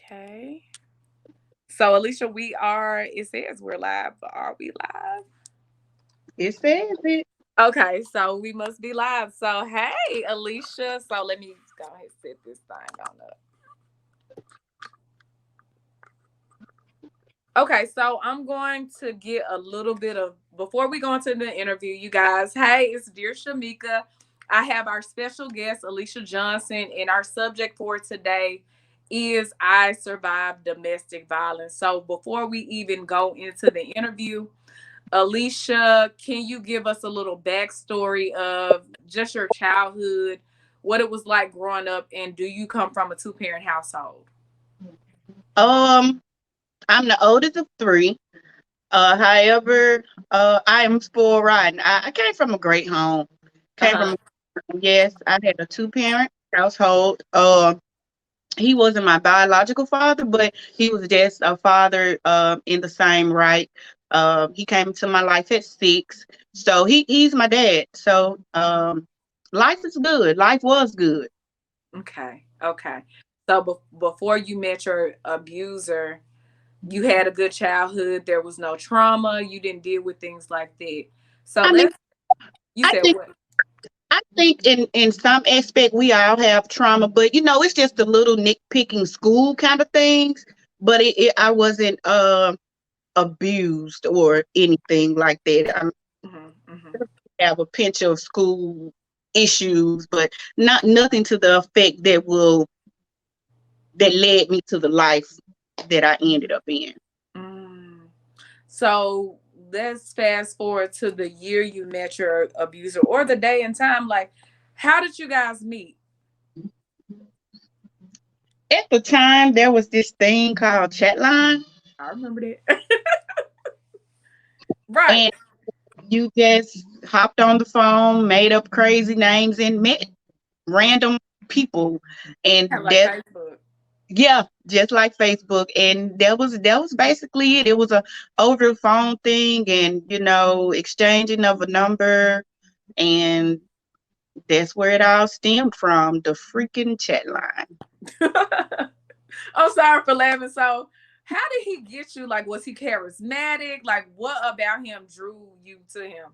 Okay. So Alicia, it says we're live, but are we live? It says it. Okay, so we must be live. So hey, Alicia. So let me go ahead and set this thing on up. Okay, so I'm going to get a little bit of before we go into the interview, you guys. Hey, it's Dear Shamika. I have our special guest, Alicia Johnson, and our subject for today is I survived domestic violence. So before we even go into the interview, Alicia, can you give us a little backstory of just your childhood, what it was like growing up, and do you come from a two-parent household? Um, I'm the oldest of three. However, I am spoiled rotten. I came from a great home. Came Uh-huh. from yes, I had a two-parent household. He wasn't my biological father, but he was just a father in the same right. He came into my life at 6. So he's my dad. So life is good. Life was good. Okay. Okay. So before you met your abuser, you had a good childhood. There was no trauma. You didn't deal with things like that. So I mean, you I said think what? I think in some aspect we all have trauma, but it's just the little nitpicking school kind of things. But I wasn't abused or anything like that. Hmm. Hmm. Have a pinch of school issues, but not nothing to the effect that led me to the life that I ended up in. Mm. So let's fast forward to the year you met your abuser or the day and time. Like, how did you guys meet? At the time, there was this thing called Chatline, I remember that. Right. and you just hopped on the phone, made up crazy names, and met random people, Kind of and like that Facebook. yeah, just like Facebook, and that was basically it. It was a over the phone thing, and exchanging of a number, and that's where it all stemmed from, the freaking chat line. I'm sorry for laughing. So, how did he get you? Like, was he charismatic? Like, what about him drew you to him?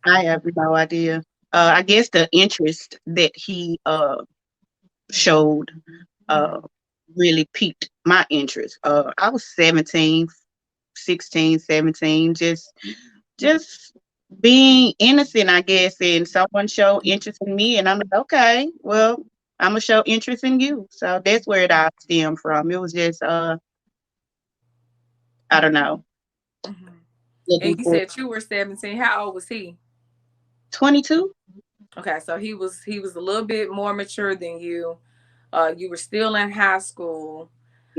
I have no idea. I guess the interest that he showed uh, Hmm. really piqued my interest. I was 17, 16, 17, just being innocent, I guess, and someone showed interest in me, and I'm like, okay, well, I'm gonna show interest in you. So that's where it all stemmed from. It was just, I don't know, Hmm. And looking you for said you were 17. How old was he? 22. Okay, so he was a little bit more mature than you. You were still in high school.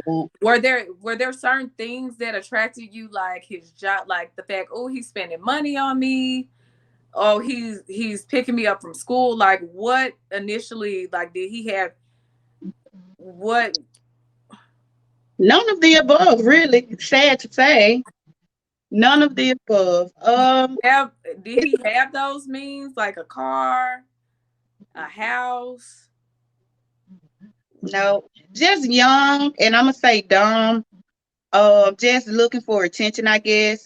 Yeah. Were there certain things that attracted you, like his job, like the fact, oh, he's spending money on me, oh, he's picking me up from school, like what initially, like did he have what None of the above, really. Sad to say, none of the above. have did he have those means, like a car, a house? No, just young, and I'm gonna say dumb. Just looking for attention, I guess.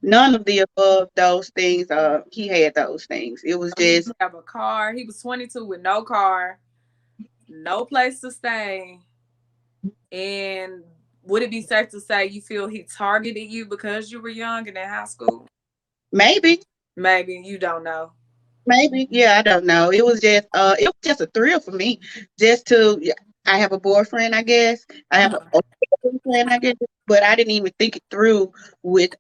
None of the above those things. He had those things. It was He just didn't have a car. He was 22 with no car, no place to stay. And would it be safe to say you feel he targeted you because you were young and in high school? maybe, Maybe you don't know. maybe, yeah, I don't know. It was just a thrill for me, just to. Yeah, I have a boyfriend, I guess. I have a Uh-huh. boyfriend, I guess, but I didn't even think it through with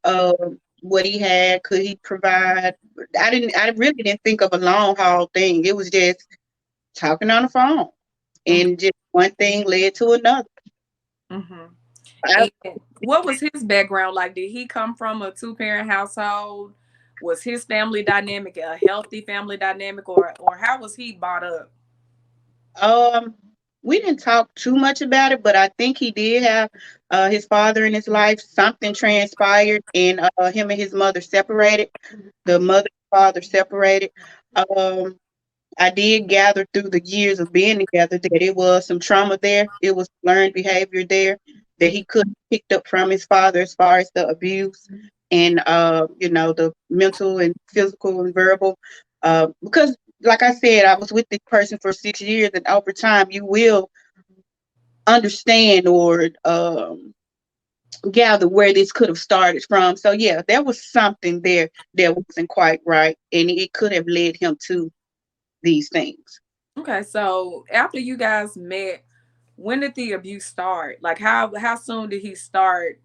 what he had. Could he provide? I really didn't think of a long haul thing. It was just talking on the phone, Okay. and just one thing led to another. Hmm. I, And what was his background like? Did he come from a two-parent household? Was his family dynamic a healthy family dynamic, or how was he brought up? um, we didn't talk too much about it, but I think he did have his father in his life. Something transpired, and him and his mother separated. The mother and father separated. Um, I did gather through the years of being together that it was some trauma there. It was learned behavior there that he could have picked up from his father as far as the abuse and the mental and physical and verbal. Because like I said, I was with this person for 6 years, and over time you will understand or gather where this could have started from. So yeah, there was something there that wasn't quite right, and it could have led him to these things. Okay, so after you guys met, when did the abuse start? Like how soon did he start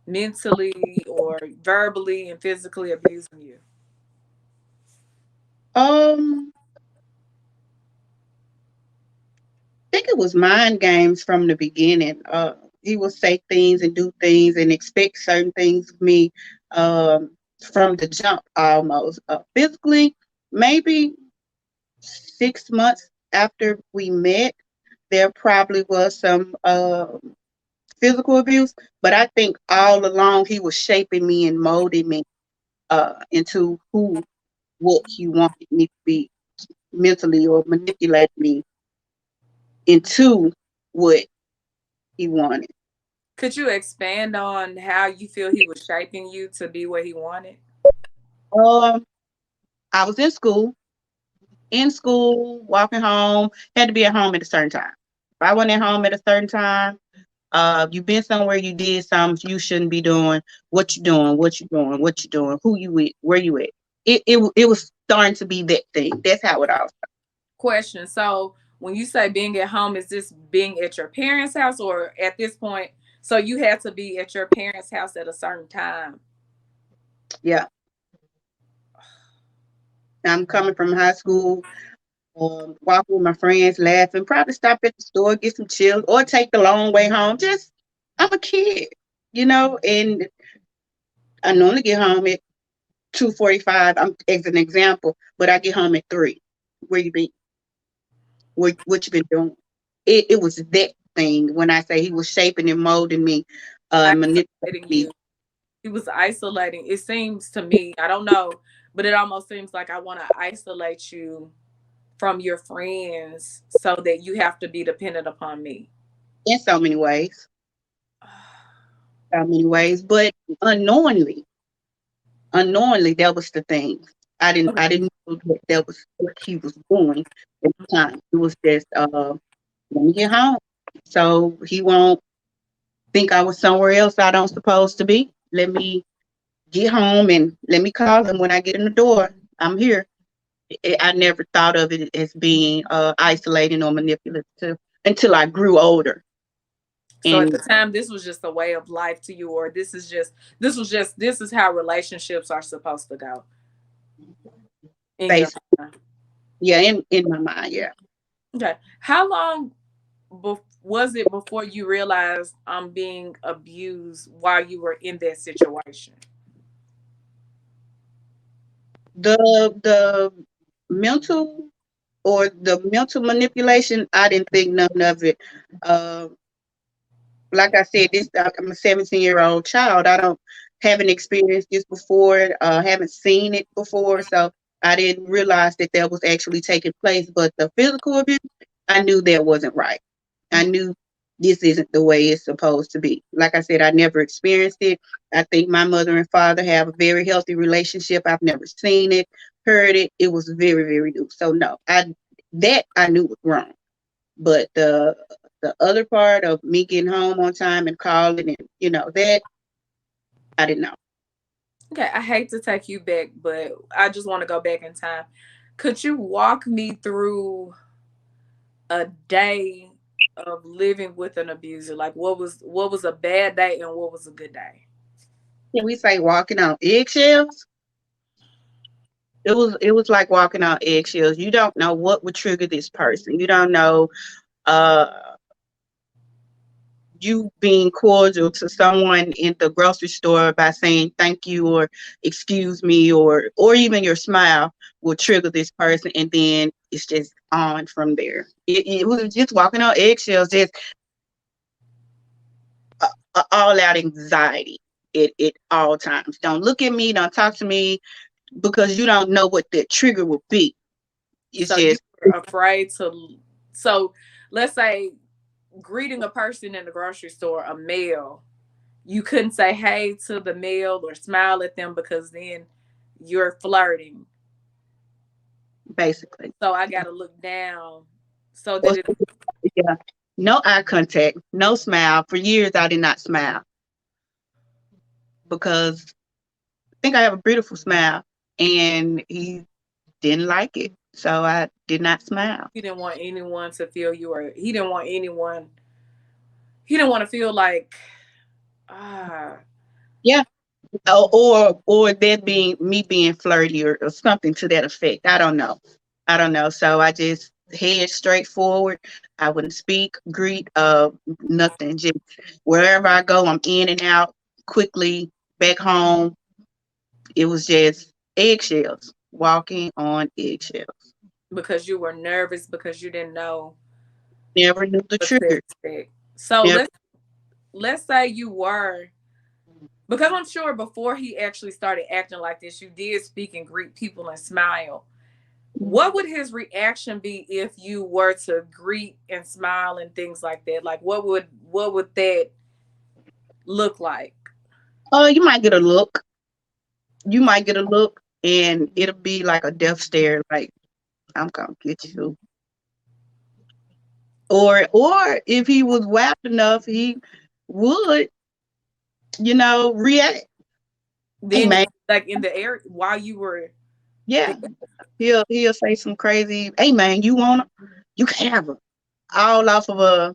mentally or verbally and physically abusing you? Um, I think it was mind games from the beginning. He would say things and do things and expect certain things of me from the jump almost. Physically, maybe 6 months after we met, there probably was some physical abuse, but I think all along he was shaping me and molding me into what he wanted me to be mentally, or manipulate me into what he wanted. Could you expand on how you feel he was shaping you to be what he wanted? Um, I was in school, walking home, had to be at home at a certain time. If I wasn't at home at a certain time, you been somewhere, you did something you shouldn't be doing. What you doing? What you doing? What you doing? Who you with? Where you at? It was starting to be that thing. That's how it all. Question. So when you say being at home, is this being at your parents' house or at this point? So you had to be at your parents' house at a certain time. Yeah, I'm coming from high school, walking with my friends, laughing, probably stop at the store, get some chill, or take the long way home. Just, I'm a kid, and I normally get home at 2:45. I'm as an example, but I get home at 3. Where you been? What you been doing? It was that thing when I say he was shaping and molding me, manipulating Isolating me. you. He was isolating. It seems to me, I don't know, but it almost seems like I want to isolate you from your friends so that you have to be dependent upon me. In so many ways, but unknowingly, unknowingly, that was the thing. Okay. I didn't know that was what he was doing at the time. It was just, let me get home, so he won't think I was somewhere else I don't supposed to be. Let me get home and let me call him when I get in the door. I'm here. I never thought of it as being isolating or manipulative until I grew older. So at And the time, this was just a way of life to you, or this is how relationships are supposed to go in your basically, mind. yeah, in my mind, yeah. Okay. How long was it before you realized I'm being abused while you were in that situation? The mental the mental manipulation, I didn't think none of it. Uh, like I said, I'm a 17-year-old child. I don't haven't experienced this before. Haven't seen it before, so I didn't realize that that was actually taking place. But the physical abuse, I knew that wasn't right. I knew this isn't the way it's supposed to be. Like I said, I never experienced it. I think my mother and father have a very healthy relationship. I've never seen it, heard it. It was very, very new. So no, I knew was wrong. But the other part of me getting home on time and calling, and that I didn't know. Okay, I hate to take you back, but I just want to go back in time. Could you walk me through a day of living with an abuser? Like what was a bad day and what was a good day? Can we say walking on eggshells? It was like walking on eggshells. You don't know what would trigger this person. You don't know uh you being cordial to someone in the grocery store by saying thank you or excuse me, or even your smile will trigger this person, and then it's just on from there. It was just walking on eggshells, just all out anxiety at all times. Don't look at me, don't talk to me, because you don't know what that trigger will be. It's So you just were afraid to. So let's say greeting a person in the grocery store, a male, you couldn't say hey to the male or smile at them because then you're flirting. basically. So I got to look down. So Or did it? yeah, no eye contact, no smile. For years, I did not smile because I think I have a beautiful smile, and he didn't like it, so I did not smile. He didn't want anyone to feel you, or he didn't want anyone. He didn't want to feel like ah. Yeah, or that being me being flirty or something to that effect. I don't know. I don't know. So I just head straight forward. I wouldn't speak, greet, nothing. Just wherever I go, I'm in and out quickly. Back home, it was just eggshells, walking on eggshells. Because you were nervous because you didn't know Never knew the what to trigger. expect. So Never. let's say you were, because I'm sure before he actually started acting like this, you did speak and greet people and smile. What would his reaction be if you were to greet and smile and things like that? Like what would that look like? You might get a look. You might get a look, and it'll be like a death stare. Like I'm gonna get you. Or if he was wild enough, he would, react. Hey Then man, like in the air while you were there. yeah. He'll say some crazy, hey man, you can have her. All off of a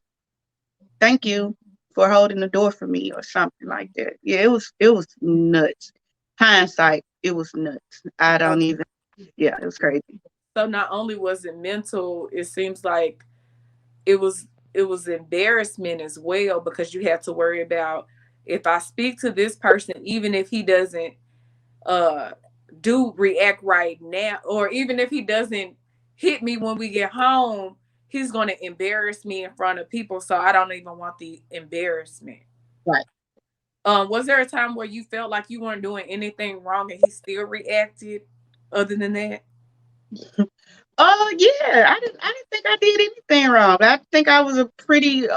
thank you for holding the door for me or something like that. Yeah, it was nuts. Hindsight, it was nuts. I don't even yeah, it was crazy. So not only was it mental, it seems like it was it was embarrassment as well because you have to worry about if I speak to this person, even if he doesn't uh do react right now, or even if he doesn't hit me when we get home, he's gonna embarrass me in front of people. So I don't even want the embarrassment. Right. Was there a time where you felt like you weren't doing anything wrong and he still reacted other than that? Oh yeah, I didn't think I did anything wrong. I think I was a pretty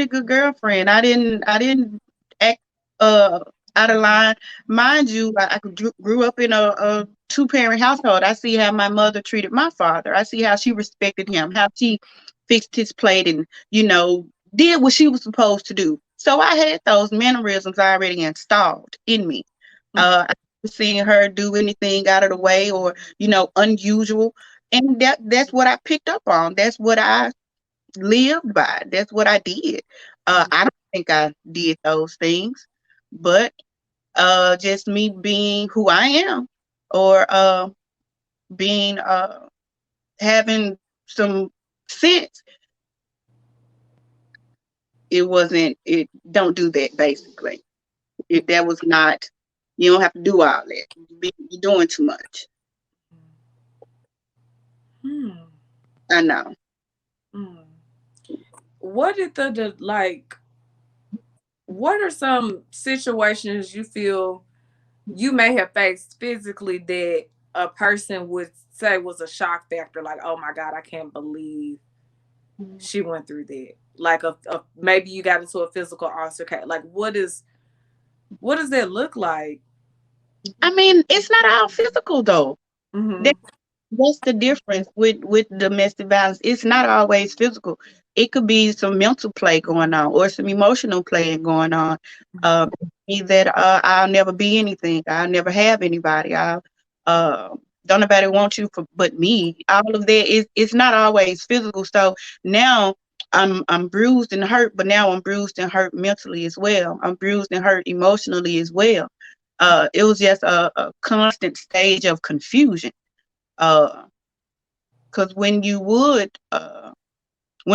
good girlfriend. I didn't act uh out of line. Mind you, I grew up in a two-parent household. I see how my mother treated my father. I see how she respected him, how she fixed his plate and, did what she was supposed to do. So I had those mannerisms already installed in me. Mhm. I never seen her do anything out of the way or, unusual. And that's what I picked up on. That's what I lived by. That's what I did. I don't think I did those things, but just me being who I am, or being having some sense. It wasn't. It don't do that. Basically, that was not. You don't have to do all that. You're doing too much. Hmm. I know. Hmm. What did the like? What are some situations you feel you may have faced physically that a person would say was a shock factor? Like, oh my God, I can't believe she went through that. Like maybe you got into a physical altercation. Like, what does that look like? I mean, it's not all physical though. Mm-hmm. That's the difference with domestic violence. It's not always physical. It could be some mental play going on or some emotional play going on. Um, that I'll never be anything. I'll never have anybody. I uh, don't nobody want you for but me. All of that is it's not always physical. So now I'm bruised and hurt, but now I'm bruised and hurt mentally as well. I'm bruised and hurt emotionally as well. It was just a constant stage of confusion. Uh, because when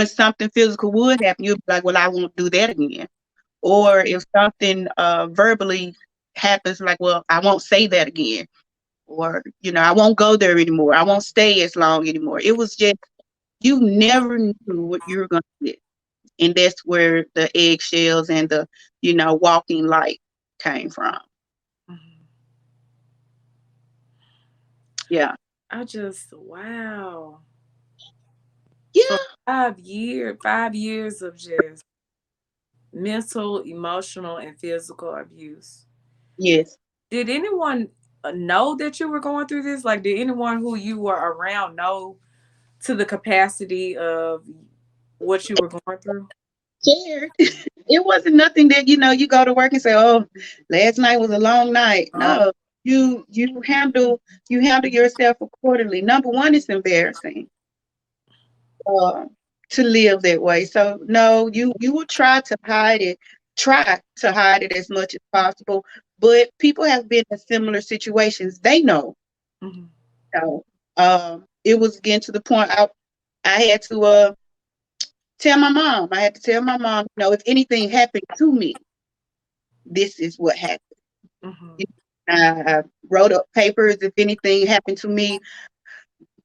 something physical would happen, you'd be like, well, I won't do that again. Or if something verbally happens, like, well, I won't say that again. Or, I won't go there anymore. I won't stay as long anymore. It was just, you never knew what you were going to get. And that's where the eggshells and the, walking light came from. Mm-hmm. Yeah. Wow. For Yeah. 5 years of just mental, emotional, and physical abuse. Yes. Did anyone know that you were going through this? Like, did anyone who you were around know to the capacity of what you were going through? Scared. It wasn't nothing that, you go to work and say, "Oh, last night was a long night." No, you handle yourself accordingly. Number one, it's embarrassing uh, to live that way. So no, you will try to hide it as much as possible. But people have been in similar situations. They know. Mm-hmm. So, it was getting to the point I had to tell my mom. I had to tell my mom, if anything happened to me, this is what happened. Mm-hmm. I wrote up papers. If anything happened to me,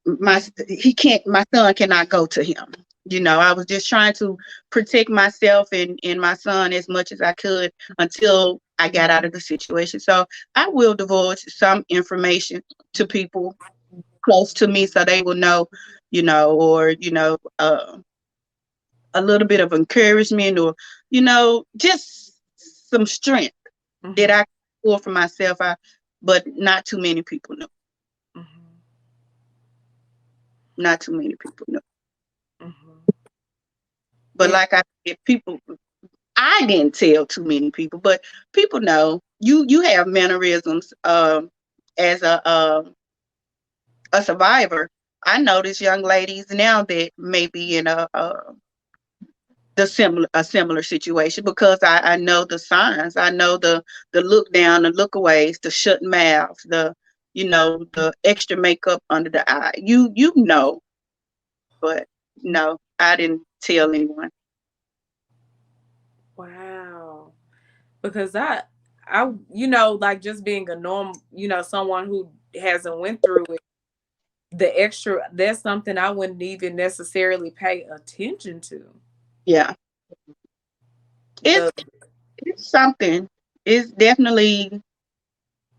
my son cannot go to him. I was just trying to protect myself and my son as much as I could until I got out of the situation. So I will divulge some information to people close to me so they will know, or a little bit of encouragement, or just some strength that Mm-hmm. I can pull for myself. But not too many people know. Mm-hmm. Not too many people know. Mm-hmm. But Yeah. like I said, I didn't tell too many people, but people know you have mannerisms. As a survivor, I notice young ladies now that may be in a similar situation, because I know the signs. I know the look down, the look aways, the shut mouth, the extra makeup under the eye. You know, but no, I didn't tell anyone. Wow. Because like just being a norm, someone who hasn't went through it, the extra, that's something I wouldn't even necessarily pay attention to. Yeah, The it's something. It's definitely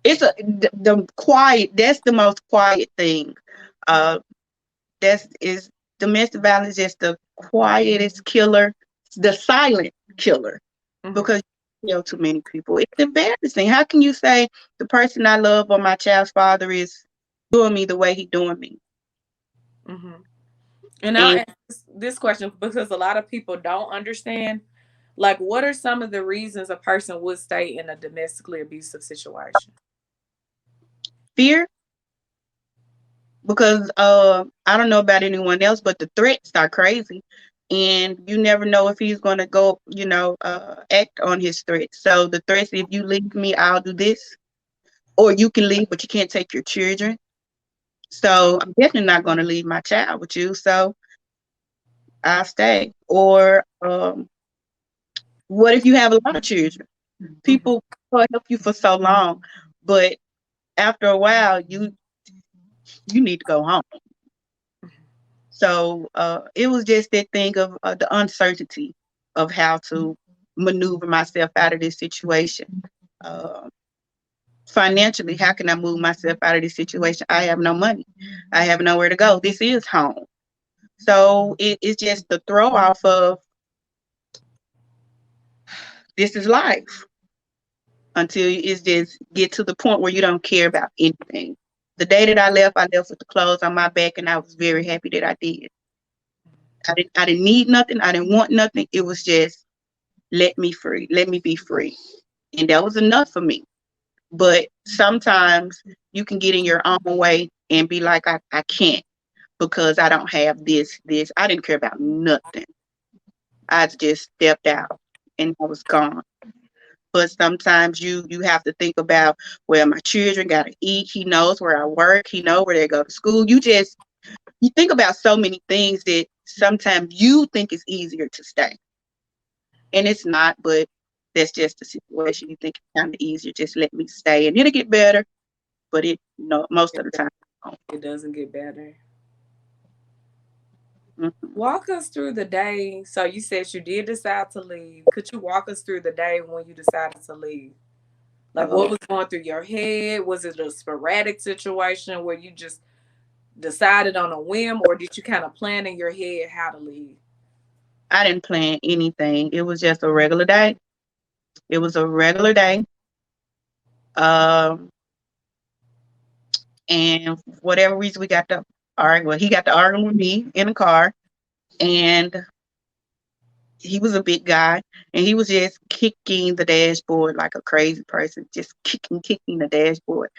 the quiet. That's the most quiet thing. Uh, that's is domestic violence. Just the quietest killer, the silent killer, Mhm, because you kill too many people. It's embarrassing. How can you say the person I love or my child's father is doing me the way he doing me? mhm. And I'll And ask this question because a lot of people don't understand. Like, what are some of the reasons a person would stay in a domestically abusive situation? fear, because I don't know about anyone else, but the threats are crazy, and you never know if he's going to go, act on his threats. So the threats: if you leave me, I'll do this, or you can leave, but you can't take your children. So I'm definitely not going to leave my child with you. So I'll stay. Or what if you have a lot of children? Mhm, People will help you for so long, but after a while, you need to go home. So it was just that thing of the uncertainty of how to maneuver myself out of this situation. Uh, Financially, how can I move myself out of this situation? I have no money. I have nowhere to go. This is home. So it's just the throw off of this is life, until it's just get to the point where you don't care about anything. The day that I left with the clothes on my back, and I was very happy that I did. I didn't need nothing. I didn't want nothing. It was just let me free. Let me be free. And that was enough for me. But sometimes you can get in your own way and be like, I can't, because I don't have this. I didn't care about nothing. I just stepped out and I was gone. But sometimes you have to think about, well, my children gotta eat. He knows where I work. He knows where they go to school. You think about so many things that sometimes you think it's easier to stay, and it's not. But that's just the situation. You think it's kind of easier, just let me stay, and it'll get better. But it, most of the time, it won't. it doesn't get better. Mhm. Walk us through the day. So you said you did decide to leave. Could you walk us through the day when you decided to leave? Like, what was going through your head? Was it a sporadic situation where you just decided on a whim, or did you kind of plan in your head how to leave? I didn't plan anything. It was just a regular day. It was a regular day. Um, and for whatever reason, we got to argue. Well, he got to arguing with me in the car, and he was a big guy, and he was just kicking the dashboard like a crazy person, just kicking the dashboard.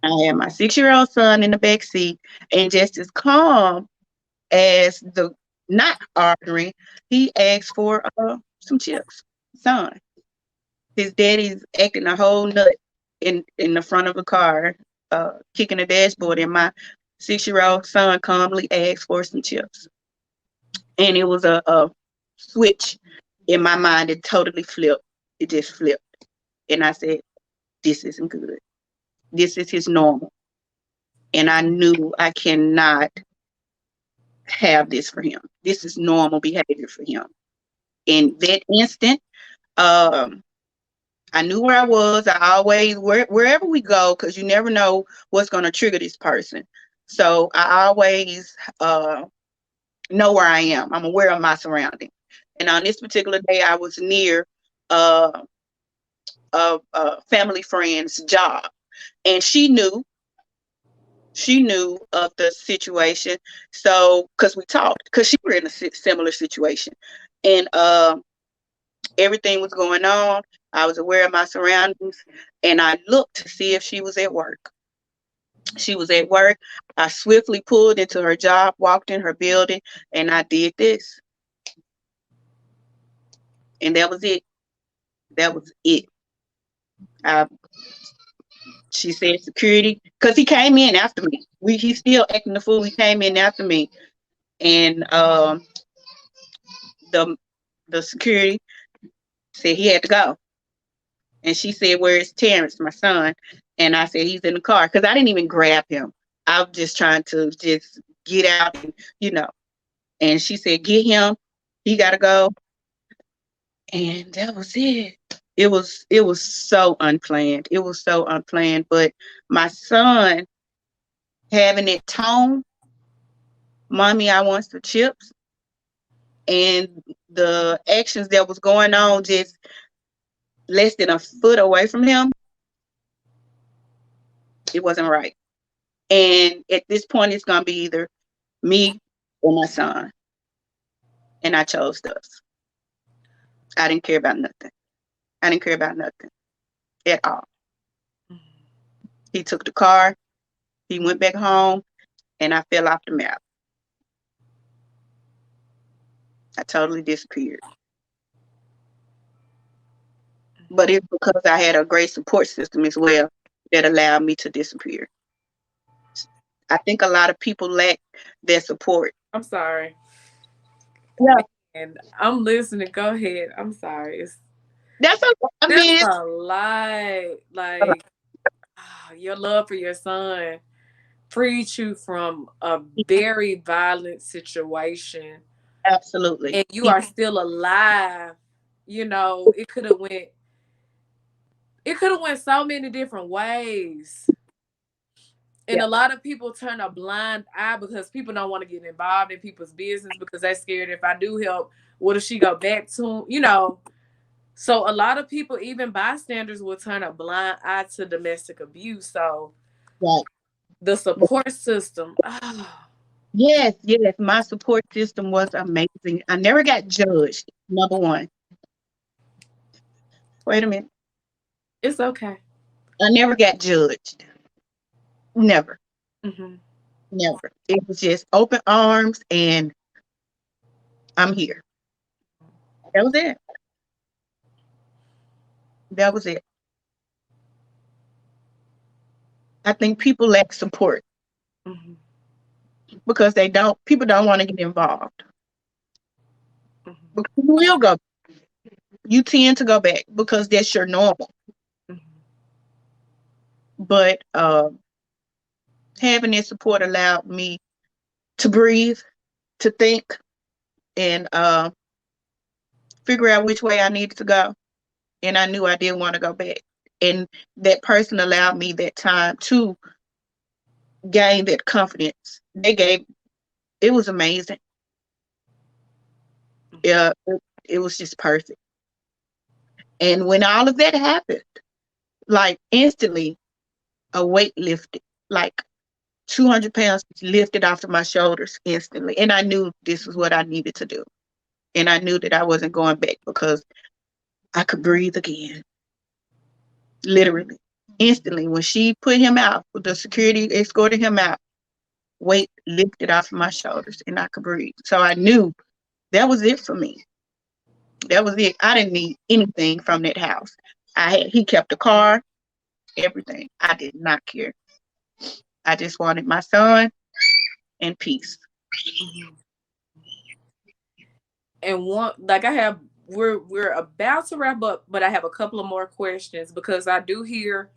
I had my 6-year-old son in the back seat, and just as calm as the not arguing, he asked for some chips. Son, his daddy's acting a whole nut in the front of the car, kicking the dashboard, and my 6-year-old son calmly asked for some chips. And it was a switch in my mind. It totally flipped. It just flipped. And I said, this isn't good. This is his normal. And I knew I cannot have this for him. This is normal behavior for him. In that instant, um, I knew where I was. I always, wherever we go, because you never know what's going to trigger this person. So I always know where I am. I'm aware of my surroundings. And on this particular day, I was near uh, a family friend's job, and she knew of the situation. So because we talked, because she were in a similar situation, and everything was going on. I was aware of my surroundings, and I looked to see if she was at work. She was at work. I swiftly pulled into her job, walked in her building, and I did this. And that was it. That was it. I, she said security, because he came in after me. He's still acting the fool. He came in after me, and the the security said he had to go. And she said, "Where is Terrence, my son?" And I said, "He's in the car," because I didn't even grab him. I was just trying to just get out, and you know. And she said, "Get him. He got to go." And that was it. It was so unplanned. It was so unplanned. But my son having it tone, "Mommy, I want some chips," and the actions that was going on just less than a foot away from him, it wasn't right. And at this point, it's gonna be either me or my son. And I chose us. I didn't care about nothing. I didn't care about nothing at all. He took the car, he went back home, and I fell off the map. I totally disappeared. But it's because I had a great support system as well that allowed me to disappear. I think a lot of people lack their support. I'm sorry. Yeah, And I'm listening. Go ahead. I'm sorry. that's a. I That's mean, it's a lot. a lot. Like, your love for your son freed you from a very violent situation, Absolutely. and you are still alive. It could have went so many different ways. And Yeah, a lot of people turn a blind eye because people don't want to get involved in people's business because they're scared if I do help, what if she go back to him? So a lot of people, even bystanders, will turn a blind eye to domestic abuse. So right. the support system, Yes, yes. My support system was amazing. I never got judged. Number one. Wait a minute. it's okay. I never got judged. Never. Hmm. Never. It was just open arms and I'm here. That was it. That was it. I think people lack support Hmm. because people don't want to get involved. Hmm. Because you will go. You tend to go back because that's your normal. Hmm. But having that support allowed me to breathe, to think, and figure out which way I needed to go. And I knew I didn't want to go back. And that person allowed me that time to gain that confidence. It was amazing. Yeah, it was just perfect. And when all of that happened, like instantly, a weight lifted, like 200 pounds lifted off of my shoulders instantly. And I knew this was what I needed to do. And I knew that I wasn't going back because I could breathe again, literally. Instantly, when she put him out, the security escorted him out, weight lifted off of my shoulders and I could breathe. So I knew that was it for me. That was it. I didn't need anything from that house. He kept the car, everything. I did not care. I just wanted my son and peace. Mhm. And one, like I have, we're about to wrap up, but I have a couple of more questions because I do hear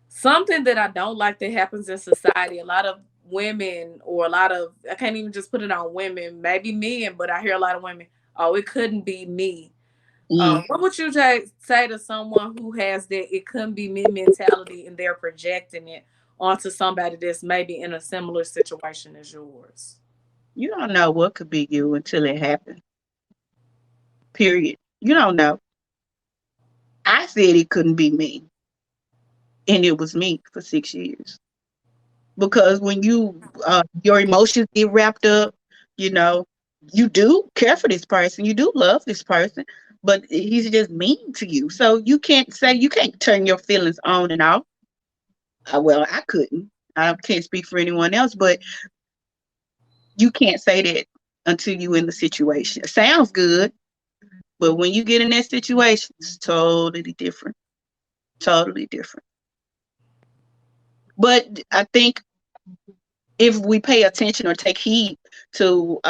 something that I don't like that happens in society. A lot of women, or a lot of, I can't even just put it on women, maybe men, but I hear a lot of women, oh, it couldn't be me. Mm. What would you say to someone who has that it couldn't be me mentality and they're projecting it onto somebody that's maybe in a similar situation as yours? You don't know what could be you until it happens. Period. You don't know. I said it couldn't be me, and it was me for 6 years. Because when your emotions get wrapped up, you know, you do care for this person, you do love this person, but he's just mean to you. So you can't turn your feelings on and off. Well, I couldn't. I can't speak for anyone else, but you can't say that until you in the situation. It sounds good, but when you get in that situation, it's totally different. Totally different. But I think if we pay attention or take heed to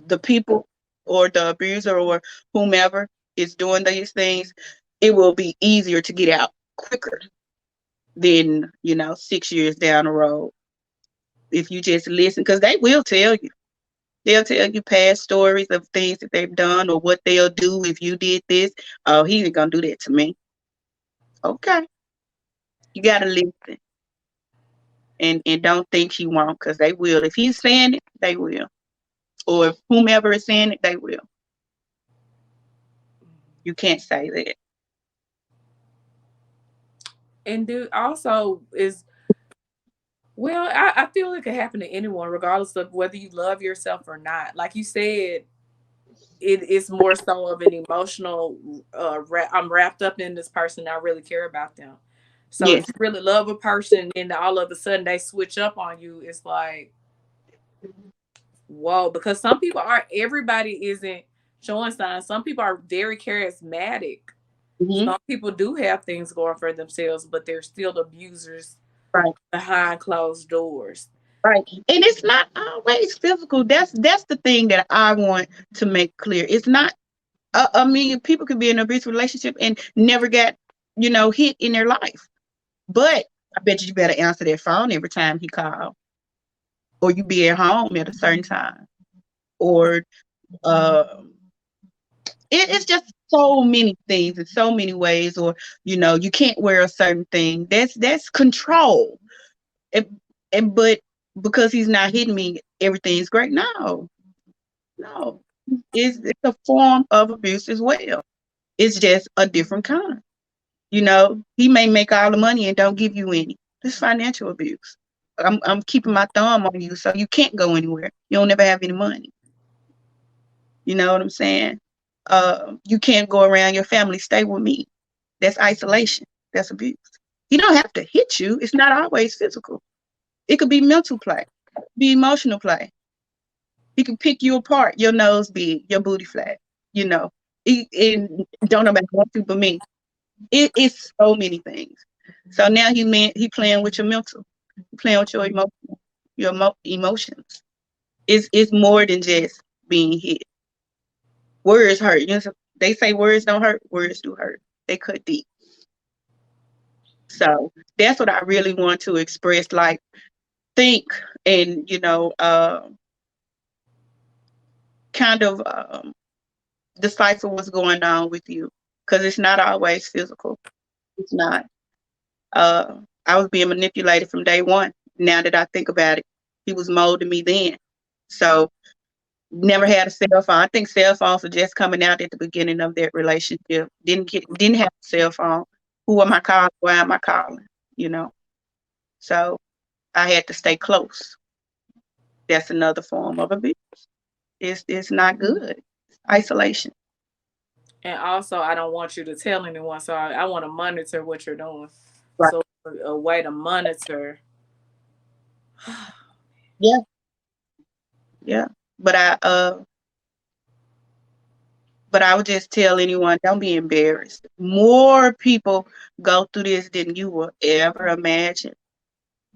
the people or the abuser or whomever is doing these things, it will be easier to get out quicker than 6 years down the road if you just listen, because they will tell you. They'll tell you past stories of things that they've done or what they'll do if you did this. Oh, he ain't gonna do that to me. Okay, you gotta listen and don't think he won't, because they will. If he's saying it, they will. Or if whomever is saying it, they will. You can't say that. And do also is, well, I feel it could happen to anyone, regardless of whether you love yourself or not. Like you said, it is more so of an emotional. I'm wrapped up in this person. I really care about them. So if Yes. you really love a person, and all of a sudden they switch up on you, it's like, whoa. Because some people are. Everybody isn't showing signs. Some people are very charismatic. Hmm. Some people do have things going for themselves, but they're still abusers Right. behind closed doors. Right. And it's not always physical. That's the thing that I want to make clear. It's not. I mean, people could be in an abusive relationship and never get hit in their life. But I bet you better answer that phone every time he calls, or you be at home at a certain time, or um, it's just so many things in so many ways, or you can't wear a certain thing. That's control. And but because he's not hitting me, everything's great. No, no, it's a form of abuse as well. It's just a different kind. He may make all the money and don't give you any. It's financial abuse. I'm keeping my thumb on you so you can't go anywhere. You don't ever have any money. You know what I'm saying? You can't go around your family. Stay with me. That's isolation. That's abuse. He don't have to hit you. It's not always physical. It could be mental play, be emotional play. He can pick you apart. Your nose big, your booty flat. You know, and don't nobody want to but me. It's so many things. So now he playing with your mental, playing with your emotions. It's more than just being hit. Words hurt. They say words don't hurt. Words do hurt. They cut deep. So that's what I really want to express. Like, think and kind of decipher what's going on with you, because it's not always physical. It's not. I was being manipulated from day one. Now that I think about it, he was molding me then. So never had a cell phone. I think cell phones were just coming out at the beginning of that relationship. Didn't have a cell phone. Who am I calling? Why am I calling? You know. So I had to stay close. That's another form of abuse. It's not good. Isolation. And also, I don't want you to tell anyone, so I want to monitor what you're doing. Right. So a way to monitor. Yeah. Yeah. But I but I would just tell anyone, don't be embarrassed. More people go through this than you will ever imagine.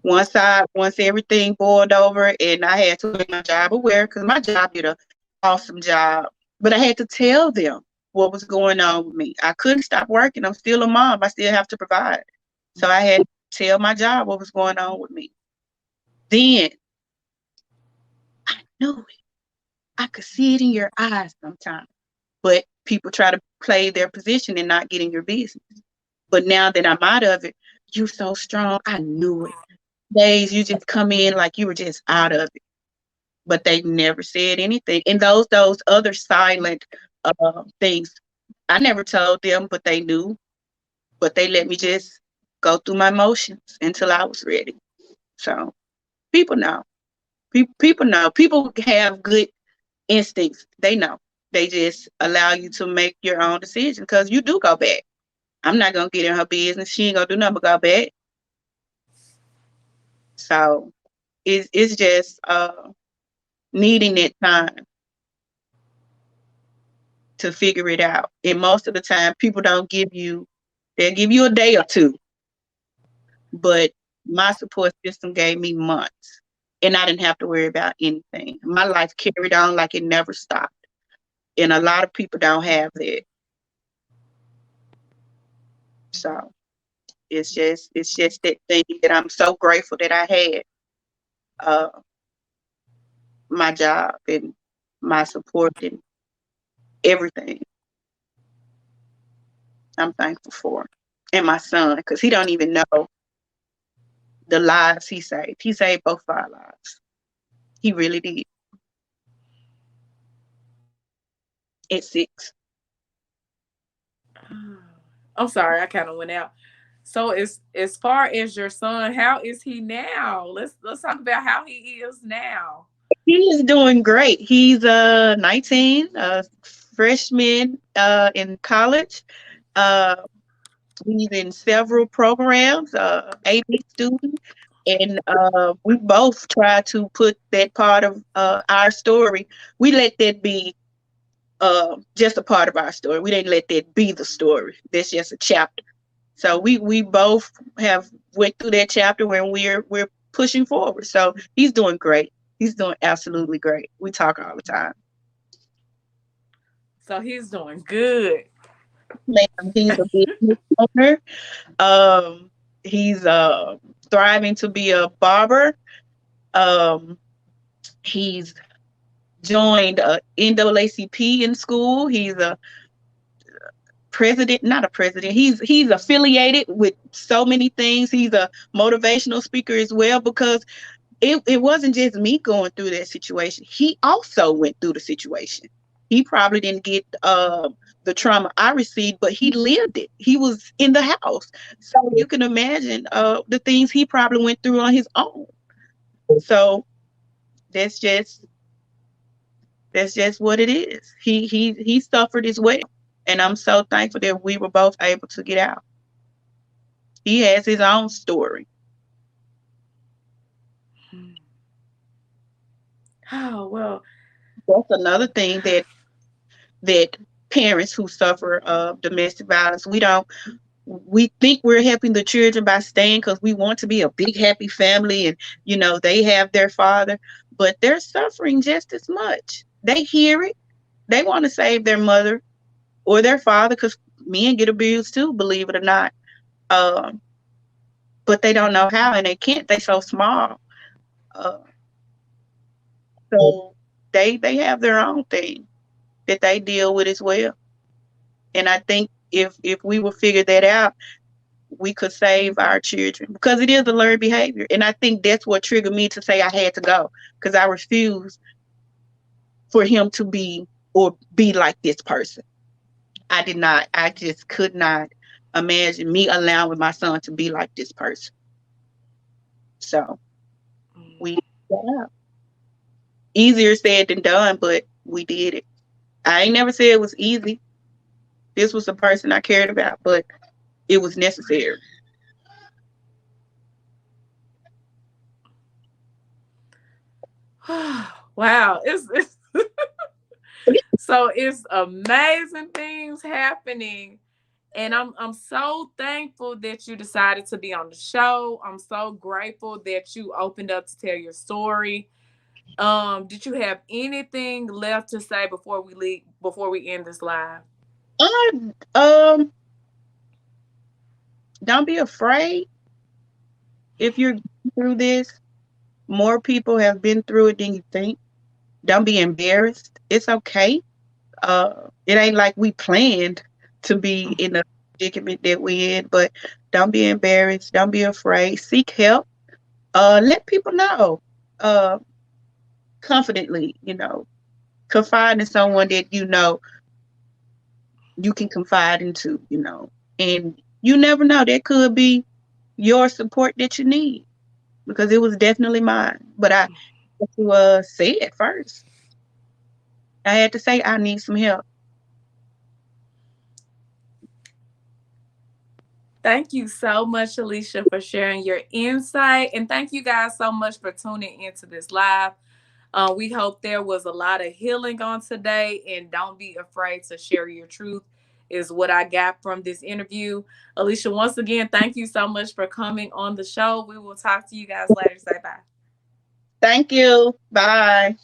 Once everything boiled over and I had to make my job aware, because my job did a awesome job. But I had to tell them what was going on with me. I couldn't stop working. I'm still a mom. I still have to provide. So I had to tell my job what was going on with me. Then I knew it. I could see it in your eyes sometimes. But people try to play their position and not get in your business. But now that I'm out of it, you're so strong. I knew it. Days you just come in like you were just out of it. But they never said anything. And those other silent things, I never told them, but they knew. But they let me just go through my motions until I was ready. So people know. People know. People have good instincts. They know. They just allow you to make your own decision because you do go back. I'm not gonna get in her business. She ain't gonna do nothing but go back. So it's just needing that time to figure it out. And most of the time, people don't give you. They'll give you a day or two, but my support system gave me months, and I didn't have to worry about anything. My life carried on like it never stopped, and a lot of people don't have that. So it's just that thing that I'm so grateful that I had uh, my job and my support and everything. I'm thankful for, and my son because he don't even know the lives he saved. He saved both of our lives. He really did. At 6. I'm sorry, I kind of went out. So as far as your son, how is he now? Let's talk about how he is now. He is doing great. He's 19, freshman in college. Uh, he's in several programs, AB student, and we both try to put that part of our story. We let that be just a part of our story. We didn't let that be the story. That's just a chapter. So we both have went through that chapter when we're pushing forward. So he's doing great. He's doing absolutely great. We talk all the time. So he's doing good. Man, he's a business owner. Um, he's thriving to be a barber. Um, he's joined NAACP in school. He's a president, not a president. He's affiliated with so many things. He's a motivational speaker as well because it wasn't just me going through that situation. He also went through the situation. He probably didn't get the trauma I received, but he lived it. He was in the house. So you can imagine the things he probably went through on his own. So that's just that's just what it is. He suffered as well. And I'm so thankful that we were both able to get out. He has his own story. Oh well, That's another thing that parents who suffer domestic violence, we think we're helping the children by staying because we want to be a big happy family and they have their father, but they're suffering just as much. They hear it. They want to save their mother or their father because men get abused too, believe it or not. Um, but they don't know how and they can't. They so small. Uh, so they have their own thing that they deal with as well. And I think If we would figure that out, we could save our children, because it is a learned behavior. And I think that's what triggered me to say I had to go, because I refused for him to be like this person. I did not. I just could not imagine me allowing my son to be like this person. So we got out. Easier said than done, but we did it. I ain't never said it was easy. This was the person I cared about, but it was necessary. Wow, it's so it's amazing things happening. And I'm so thankful that you decided to be on the show. I'm so grateful that you opened up to tell your story. Did you have anything left to say before we leave, before we end this live? Don't be afraid if you're going through this. More people have been through it than you think. Don't be embarrassed. It's okay. It ain't like we planned to be in the predicament that we in, but don't be embarrassed. Don't be afraid. Seek help. Let people know. Uh, Confidently, confide in someone that you can confide into. And you never know, that could be your support that you need, because it was definitely mine. But I had to say it first. I had to say I need some help. Thank you so much, Alicia, for sharing your insight. And thank you guys so much for tuning into this live. We hope there was a lot of healing on today. And don't be afraid to share your truth, is what I got from this interview. Alicia, once again, thank you so much for coming on the show. We will talk to you guys later. Say bye. Thank you. Bye.